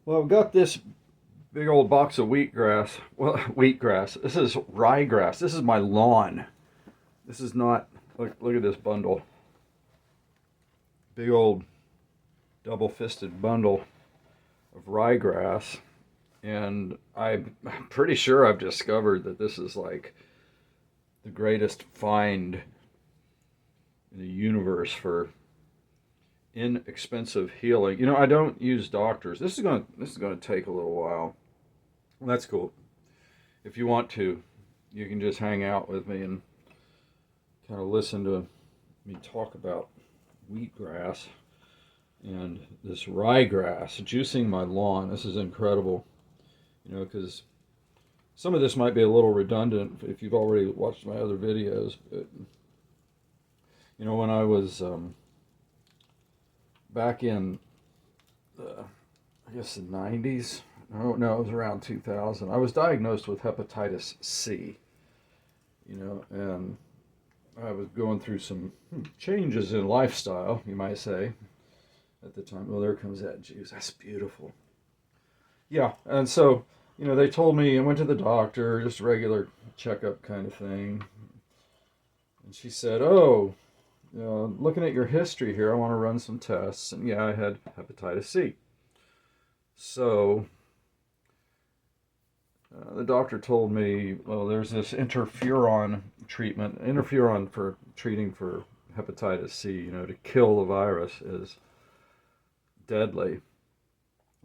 Well, I've got this big old box of wheatgrass. Well, wheatgrass. This is ryegrass. This is my lawn. This is not. Look at this bundle. Big old double-fisted bundle of ryegrass, and I'm pretty sure I've discovered that this is like the greatest find in the universe for inexpensive healing. I don't use doctors. This is going to take a little while. Well, that's cool. If you want to, you can just hang out with me and kind of listen to me talk about wheatgrass and this ryegrass juicing my lawn. This is incredible, because some of this might be a little redundant if you've already watched my other videos. But when I was back in, I guess the '90s. No, it was around 2000. I was diagnosed with hepatitis C. And I was going through some changes in lifestyle, you might say, at the time. Well, there comes that juice. That's beautiful. Yeah, and so, they told me I went to the doctor, just a regular checkup kind of thing. And she said, "Oh, looking at your history here, I want to run some tests." And yeah, I had hepatitis C. So the doctor told me, well, there's this interferon treatment. Interferon for treating for hepatitis C, to kill the virus is deadly.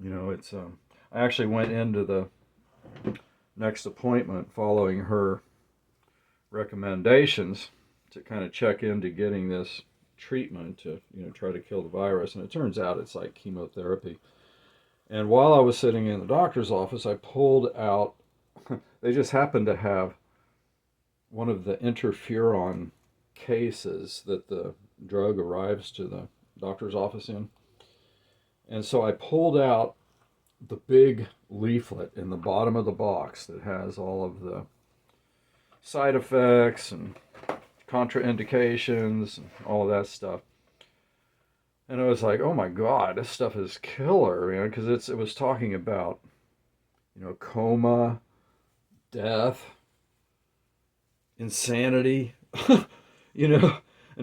It's I actually went into the next appointment following her recommendations to kind of check into getting this treatment to try to kill the virus, and it turns out it's like chemotherapy. And while I was sitting in the doctor's office, I pulled out, they just happened to have one of the interferon cases that the drug arrives to the doctor's office in. And so I pulled out the big leaflet in the bottom of the box that has all of the side effects and contraindications and all of that stuff. And I was like, oh my God, this stuff is killer, because it was talking about, coma, death, insanity, and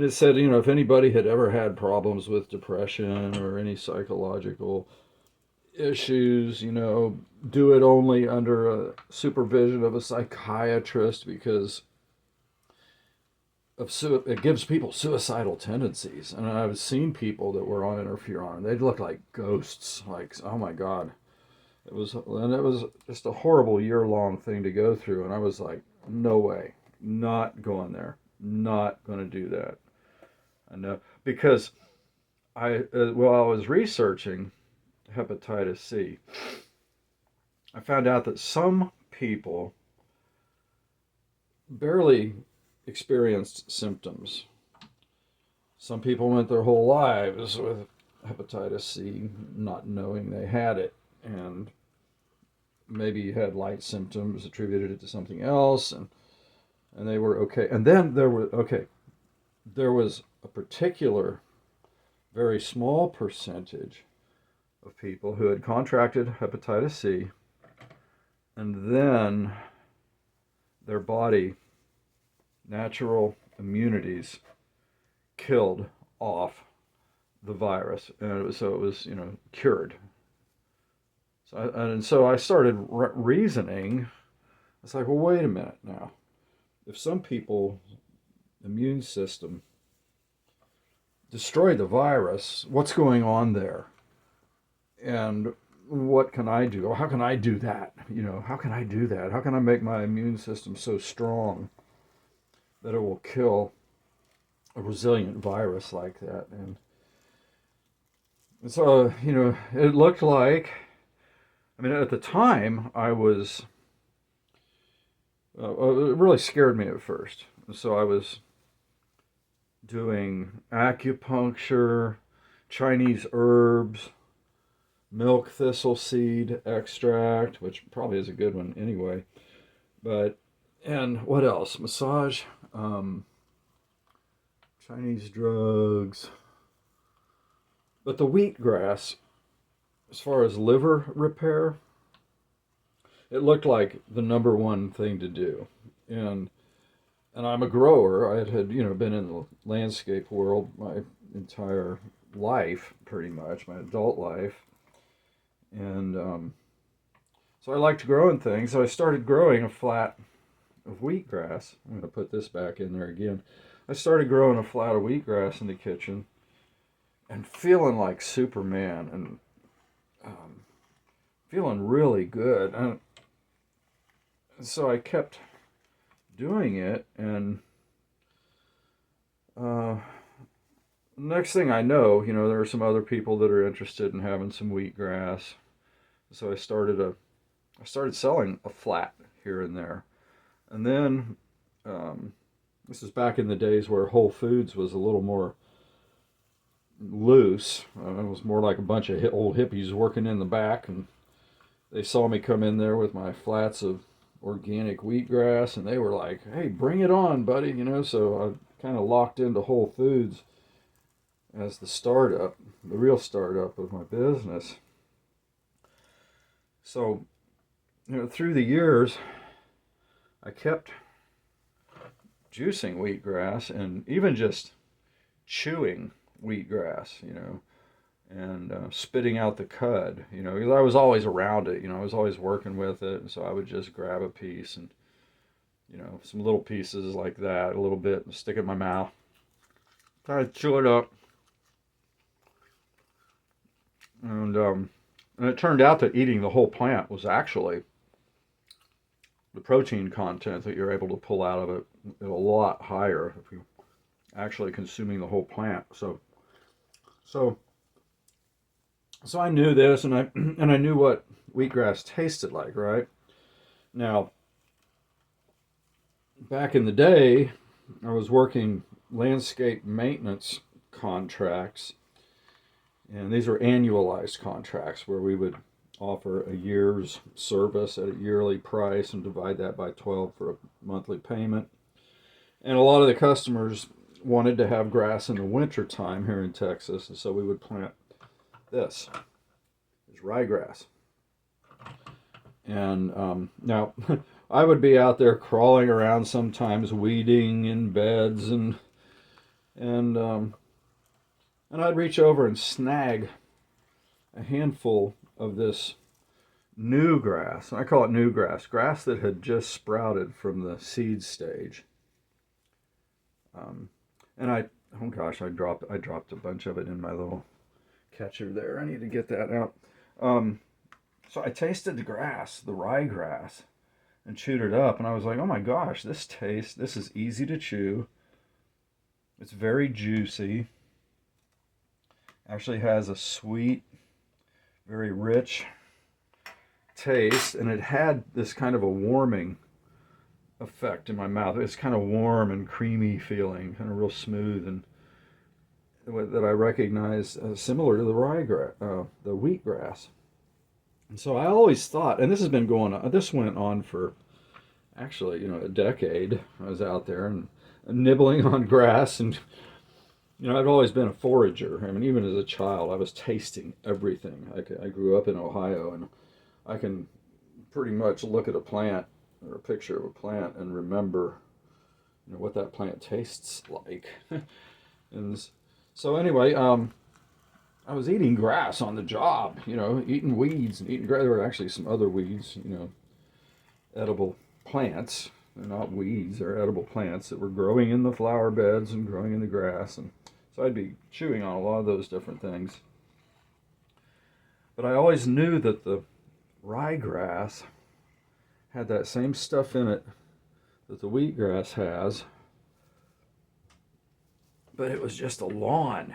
it said, if anybody had ever had problems with depression or any psychological issues, do it only under a supervision of a psychiatrist because it gives people suicidal tendencies. And I've seen people that were on interferon. They looked like ghosts. Like, oh my God. It was just a horrible year-long thing to go through. And I was like, no way. Not going there. Not going to do that. I know. Because while I was researching hepatitis C, I found out that some people barely experienced symptoms. Some people went their whole lives with hepatitis C not knowing they had it, and maybe had light symptoms, attributed it to something else, and they were okay. And then there was a particular very small percentage of people who had contracted hepatitis C, and then their body natural immunities killed off the virus, and it was cured. So I started reasoning. It's like, well, wait a minute now. If some people's immune system destroyed the virus, what's going on there? And what can I do? Or how can I do that? How can I do that? How can I make my immune system so strong that it will kill a resilient virus like that? And so, it looked like, at the time, I was, it really scared me at first. So I was doing acupuncture, Chinese herbs, milk thistle seed extract, which probably is a good one anyway. And what else? Massage, Chinese drugs. But the wheatgrass as far as liver repair, it looked like the number one thing to do. And and I'm a grower. I had been in the landscape world my entire life, pretty much my adult life, and so I liked growing things. So I started growing a flat of wheatgrass. I'm going to put this back in there again. I started growing a flat of wheatgrass in the kitchen, and feeling like Superman, and um, feeling really good. And so I kept doing it, and uh, next thing I know, there are some other people that are interested in having some wheatgrass. So I started selling a flat here and there, and then um, this is back in the days where Whole Foods was a little more loose. It was more like a bunch of old hippies working in the back, and they saw me come in there with my flats of organic wheatgrass, and they were like, "Hey, bring it on, buddy!" So I kind of locked into Whole Foods as the startup, the real startup of my business. So, through the years, I kept juicing wheatgrass and even just chewing wheatgrass, and spitting out the cud, because I was always around it, I was always working with it, and so I would just grab a piece and, some little pieces like that, a little bit, and stick it in my mouth, kind of chew it up, and it turned out that eating the whole plant was actually the protein content that you're able to pull out of it is a lot higher if you actually consuming the whole plant. So so I knew this, and I knew what wheatgrass tasted like, right? Now, back in the day, I was working landscape maintenance contracts, and these were annualized contracts where we would offer a year's service at a yearly price and divide that by 12 for a monthly payment. And a lot of the customers wanted to have grass in the winter time here in Texas, and so we would plant this. It's ryegrass. And now I would be out there crawling around sometimes, weeding in beds, and um, and I'd reach over and snag a handful of this new grass. I call it new grass that had just sprouted from the seed stage. Um, and oh gosh, I dropped a bunch of it in my little catcher there. I need to get that out. So I tasted the grass, the ryegrass, and chewed it up, and I was like, oh my gosh, this is easy to chew. It's very juicy. Actually has a sweet, very rich taste, and it had this kind of a warming effect in my mouth. It's kind of warm and creamy feeling, kind of real smooth, and that I recognize similar to the the wheatgrass. And so I always thought, and this has been going on. This went on for actually, a decade. I was out there and nibbling on grass, and I've always been a forager. I mean, even as a child, I was tasting everything. I grew up in Ohio, and I can pretty much look at a plant or a picture of a plant and remember, what that plant tastes like. And so anyway, I was eating grass on the job, eating weeds and eating grass. There were actually some other weeds, edible plants. They're not weeds, they're edible plants that were growing in the flower beds and growing in the grass. And so I'd be chewing on a lot of those different things. But I always knew that the ryegrass had that same stuff in it that the wheatgrass has, but it was just a lawn,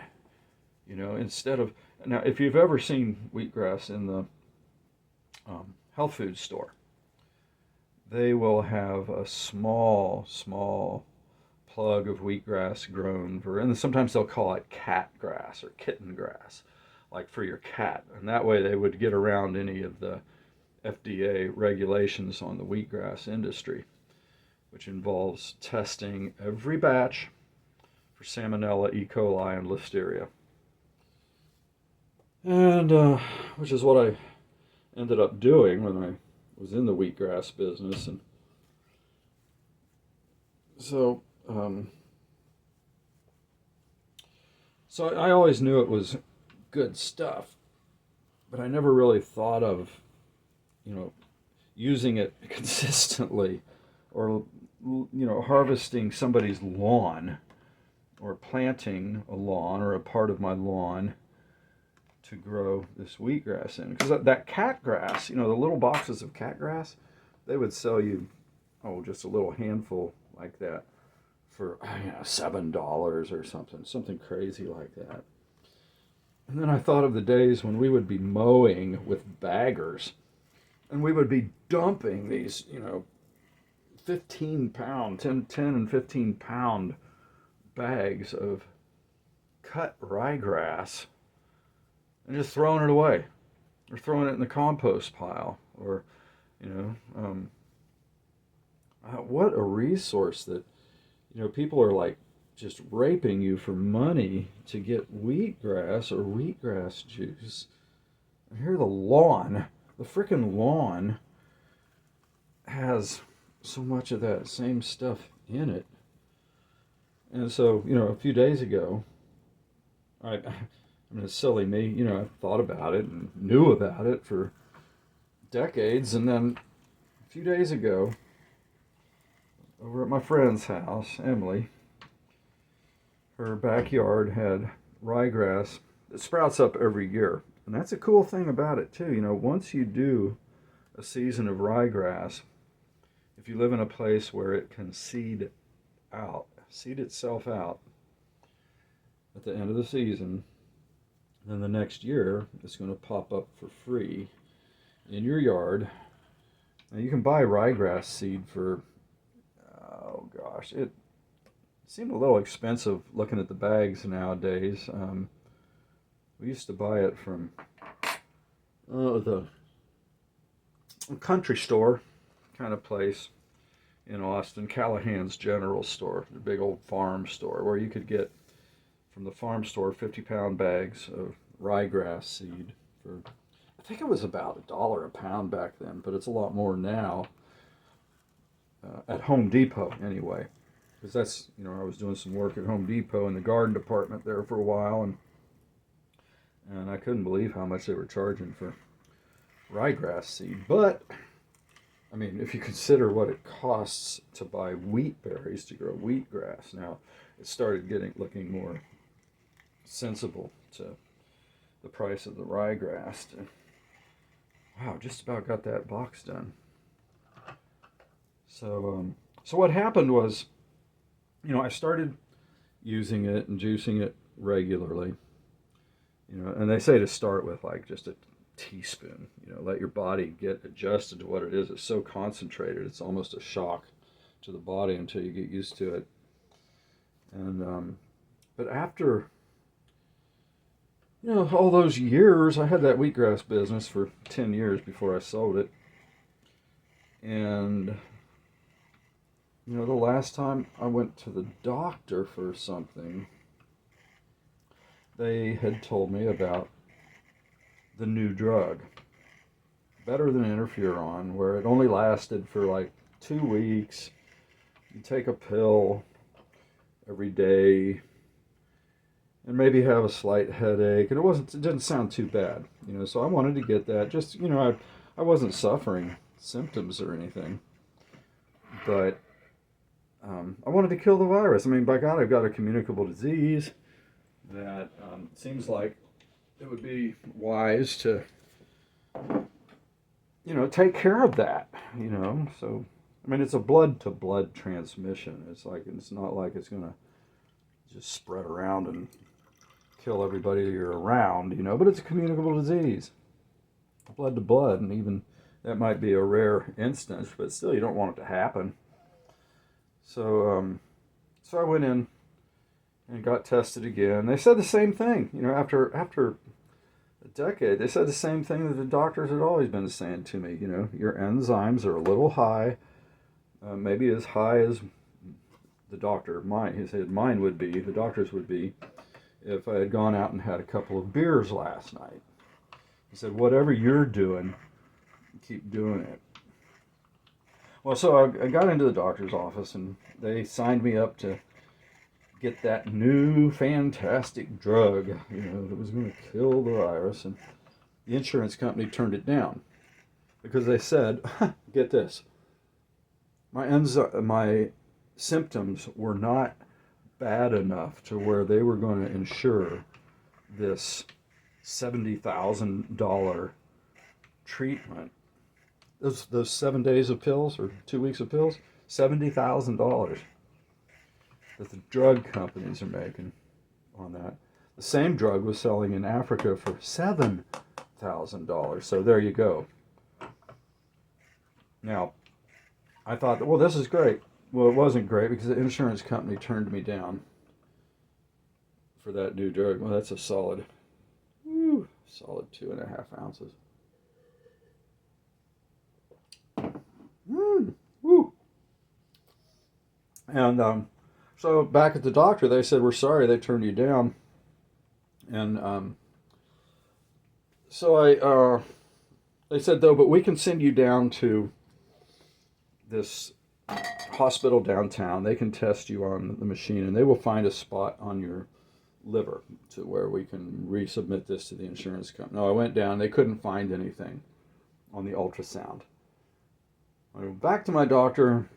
instead of. Now, if you've ever seen wheatgrass in the health food store, they will have a small plug of wheatgrass grown for, and sometimes they'll call it cat grass or kitten grass, like for your cat. And that way they would get around any of the FDA regulations on the wheatgrass industry, which involves testing every batch for Salmonella, E. coli, and Listeria. And which is what I ended up doing when I was in the wheatgrass business. And so, so I always knew it was good stuff, but I never really thought of, using it consistently, or harvesting somebody's lawn, or planting a lawn or a part of my lawn to grow this wheatgrass in. Because that cat grass, the little boxes of cat grass, they would sell you, just a little handful like that for $7 or something crazy like that. And then I thought of the days when we would be mowing with baggers, and we would be dumping these, 15-pound, 10 and 15-pound bags of cut ryegrass and just throwing it away, or throwing it in the compost pile, or, what a resource that, people are like just raping you for money to get wheatgrass or wheatgrass juice. And here the frickin' lawn has so much of that same stuff in it. And so, a few days ago, it's silly me, I thought about it and knew about it for decades. And then a few days ago, over at my friend's house, Emily, her backyard had ryegrass that sprouts up every year. And that's a cool thing about it too. Once you do a season of ryegrass, if you live in a place where it can seed itself out at the end of the season, then the next year it's going to pop up for free in your yard. Now you can buy ryegrass seed for, oh gosh, it seemed a little expensive looking at the bags nowadays. We used to buy it from the country store kind of place in Austin, Callahan's General Store, the big old farm store, where you could get from the farm store 50-pound bags of ryegrass seed for, I think it was about $1 a pound back then, but it's a lot more now, at Home Depot anyway, because that's, I was doing some work at Home Depot in the garden department there for a while, and I couldn't believe how much they were charging for ryegrass seed. But if you consider what it costs to buy wheat berries to grow wheatgrass, now it started looking more sensible to the price of the ryegrass. Wow, just about got that box done. So what happened was, I started using it and juicing it regularly. And they say to start with like just a teaspoon, let your body get adjusted to what it is. It's so concentrated, it's almost a shock to the body until you get used to it. And but after all those years, I had that wheatgrass business for 10 years before I sold it. And the last time I went to the doctor for something, they had told me about the new drug, better than interferon, where it only lasted for like 2 weeks. You take a pill every day and maybe have a slight headache, and it didn't sound too bad, so I wanted to get that. Just, I wasn't suffering symptoms or anything, but I wanted to kill the virus. By God, I've got a communicable disease that seems like it would be wise to, take care of that, So, it's a blood-to-blood transmission. It's not like it's going to just spread around and kill everybody you're around, but it's a communicable disease. Blood to blood, and even that might be a rare instance, but still you don't want it to happen. So, so I went in and got tested again. They said the same thing, after a decade, they said the same thing that the doctors had always been saying to me, your enzymes are a little high, maybe as high as the doctors would be, if I had gone out and had a couple of beers last night. He said, whatever you're doing, keep doing it. Well, so I got into the doctor's office, and they signed me up to get that new fantastic drug, that was going to kill the virus. And the insurance company turned it down because they said, get this, my symptoms were not bad enough to where they were going to insure this $70,000 treatment. Those 7 days of pills or 2 weeks of pills, $70,000 that the drug companies are making on that. The same drug was selling in Africa for $7,000. So there you go. Now, I thought, well, this is great. Well, it wasn't great because the insurance company turned me down for that new drug. Well, that's a solid 2.5 ounces. Woo. And so back at the doctor, they said, we're sorry they turned you down. And so they said, though, but we can send you down to this hospital downtown. They can test you on the machine, and they will find a spot on your liver to where we can resubmit this to the insurance company. No, I went down. They couldn't find anything on the ultrasound. I went back to my doctor.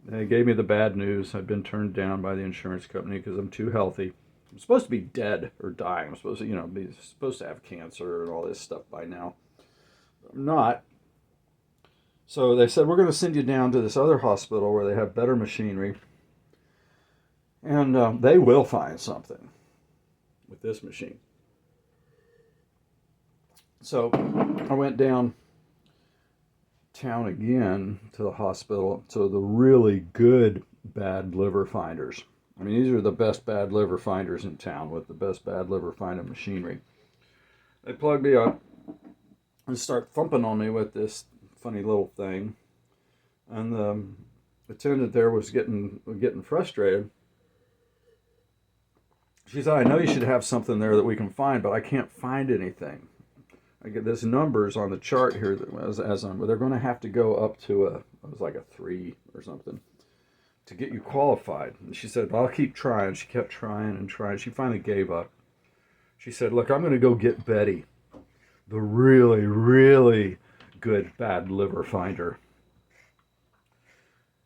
They gave me the bad news. I've been turned down by the insurance company because I'm too healthy. I'm supposed to be dead or dying. I'm supposed to, be supposed to have cancer and all this stuff by now. But I'm not. So they said, we're going to send you down to this other hospital where they have better machinery. And they will find something with this machine. So I went down town again to the hospital, to the really good bad liver finders. I mean, these are the best bad liver finders in town with the best bad liver finding machinery. They plug me up and start thumping on me with this funny little thing. And the attendant there was getting frustrated. She said, I know you should have something there that we can find, but I can't find anything. I get this numbers on the chart here but they're going to have to go up to it was like a 3 or something to get you qualified. And she said, well, I'll keep trying. She kept trying and trying. She finally gave up. She said, look, I'm going to go get Betty, the really, really good bad liver finder.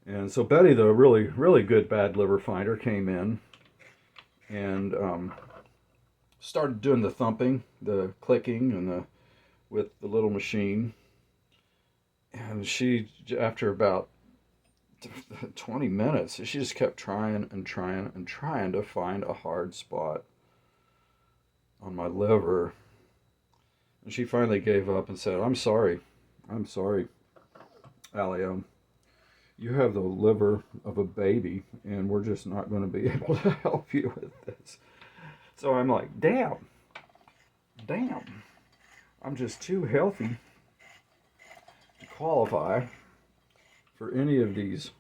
And so Betty, the really, really good bad liver finder, came in and started doing the thumping, the clicking, and with the little machine. And she, after about 20 minutes, she just kept trying and trying and trying to find a hard spot on my liver. And she finally gave up and said, I'm sorry, Allie. You have the liver of a baby, and we're just not going to be able to help you with this. So I'm like, damn. I'm just too healthy to qualify for any of these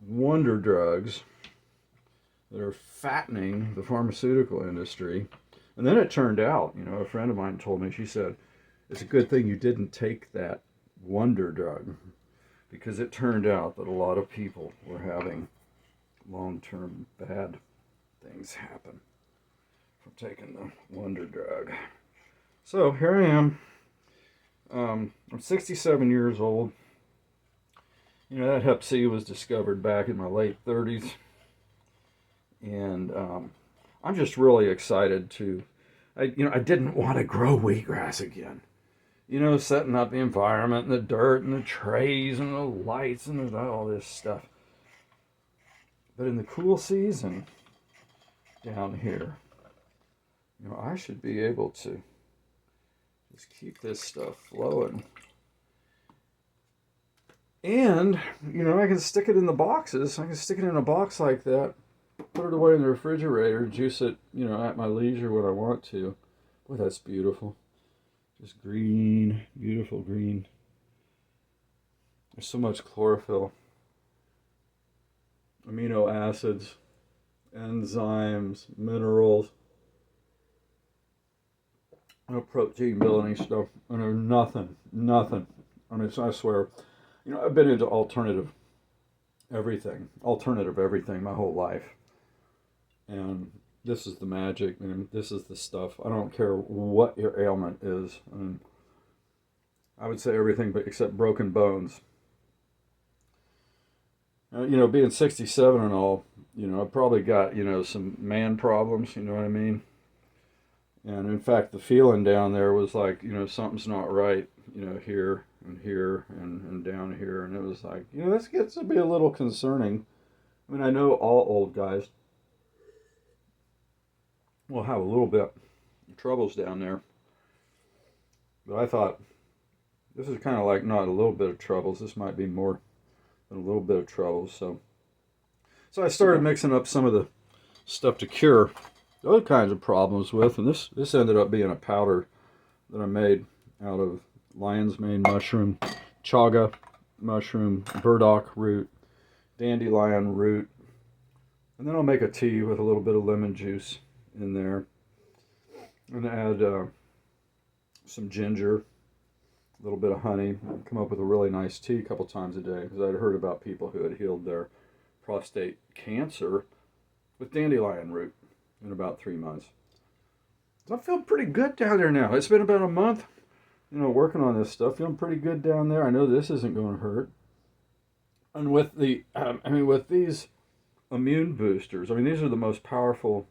wonder drugs that are fattening the pharmaceutical industry. And then it turned out, a friend of mine told me, she said, it's a good thing you didn't take that wonder drug, because it turned out that a lot of people were having long-term bad things happen from taking the wonder drug. So here I am. I'm 67 years old. That Hep C was discovered back in my late 30s. And I'm just really excited I didn't want to grow wheatgrass again. Setting up the environment and the dirt and the trays and the lights and all this stuff. But in the cool season down here, I should be able to just keep this stuff flowing. And, I can stick it in the boxes. I can stick it in a box like that, put it away in the refrigerator, juice it, at my leisure when I want to. Boy, that's beautiful. Just green, beautiful green. There's so much chlorophyll, amino acids, enzymes, minerals. no protein building stuff, and there's nothing. I mean, I swear, I've been into alternative everything my whole life, and this is the magic, and this is the stuff. I don't care what your ailment is. I mean, I would say everything but except broken bones. Being 67 and all, I've probably got, some man problems, you know what I mean? And in fact, the feeling down there was like, something's not right, here and here and down here. And it was like, this gets to be a little concerning. I mean, I know all old guys will have a little bit of troubles down there. But I thought, this is kind of like not a little bit of troubles. This might be more than a little bit of troubles. So I started mixing up some of the stuff to cure those kinds of problems with, and this ended up being a powder that I made out of lion's mane mushroom, chaga mushroom, burdock root, dandelion root, and then I'll make a tea with a little bit of lemon juice in there, and add some ginger, a little bit of honey, and come up with a really nice tea a couple times a day, because I'd heard about people who had healed their prostate cancer with dandelion root in about 3 months. So I feel pretty good down there now. It's been about a month, working on this stuff. Feeling pretty good down there. I know this isn't going to hurt. And with with these immune boosters, these are the most powerful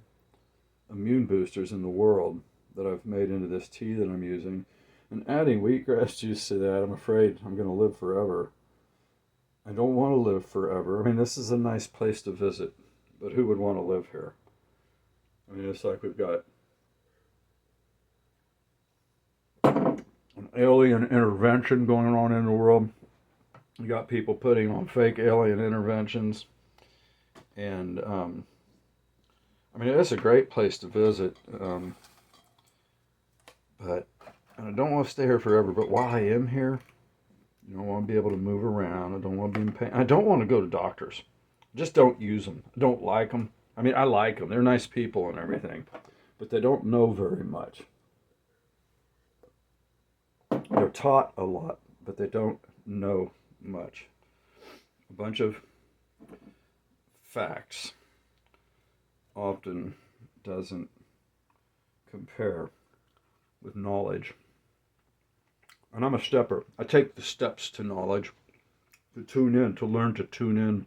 immune boosters in the world that I've made into this tea that I'm using. And adding wheatgrass juice to that, I'm afraid I'm going to live forever. I don't want to live forever. This is a nice place to visit, but who would want to live here? It's like we've got an alien intervention going on in the world. You got people putting on fake alien interventions. And, it's a great place to visit. But I don't want to stay here forever. But while I am here, I want to be able to move around. I don't want to be in pain. I don't want to go to doctors. Just don't use them. I don't like them. I like them. They're nice people and everything, but they don't know very much. They're taught a lot, but they don't know much. A bunch of facts often doesn't compare with knowledge. And I'm a stepper. I take the steps to knowledge, to tune in, to learn to tune in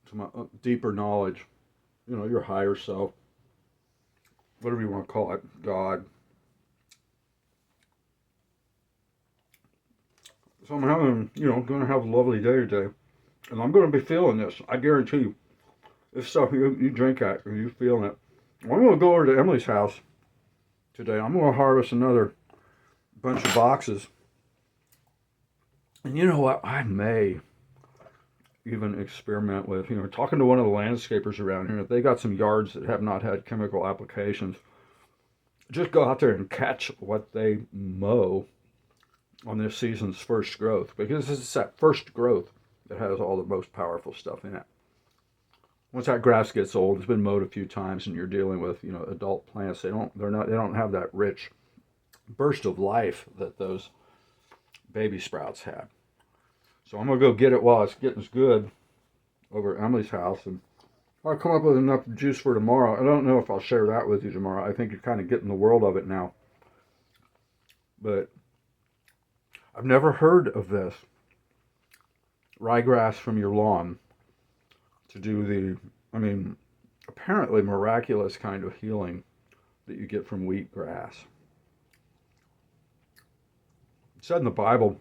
to my deeper knowledge. Your higher self, whatever you want to call it, God. So I'm having, going to have a lovely day today. And I'm going to be feeling this. I guarantee you. This stuff you drink at, and you feeling it. I'm going to go over to Emily's house today. I'm going to harvest another bunch of boxes. And you know what? I may even experiment with, talking to one of the landscapers around here. If they got some yards that have not had chemical applications, just go out there and catch what they mow on this season's first growth, because it's that first growth that has all the most powerful stuff in it. Once that grass gets old, it's been mowed a few times, and you're dealing with adult plants. They don't have that rich burst of life that those baby sprouts have. So I'm gonna go get it while it's getting good over at Emily's house, and I'll come up with enough juice for tomorrow. I don't know if I'll share that with you tomorrow. I think you're kind of getting the world of it now. But I've never heard of this ryegrass from your lawn to do the, apparently miraculous kind of healing that you get from wheatgrass. It said in the Bible,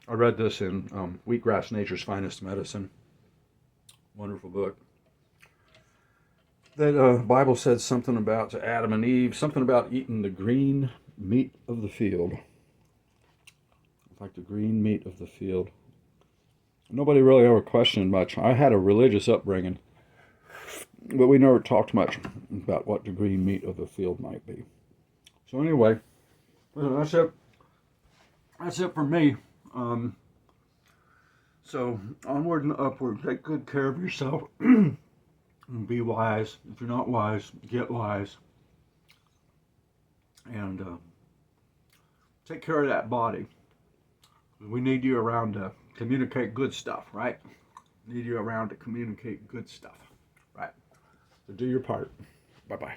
I read this in Wheatgrass, Nature's Finest Medicine, wonderful book, that the Bible said something about Adam and Eve, something about eating the green meat of the field. Like the green meat of the field. Nobody really ever questioned much. I had a religious upbringing, but we never talked much about what the green meat of the field might be. So anyway, that's it. That's it for me. So onward and upward. Take good care of yourself. And be wise. If you're not wise, get wise. And Take care of that body. We need you around to communicate good stuff, right? Need you around to communicate good stuff, right? So do your part. Bye-bye.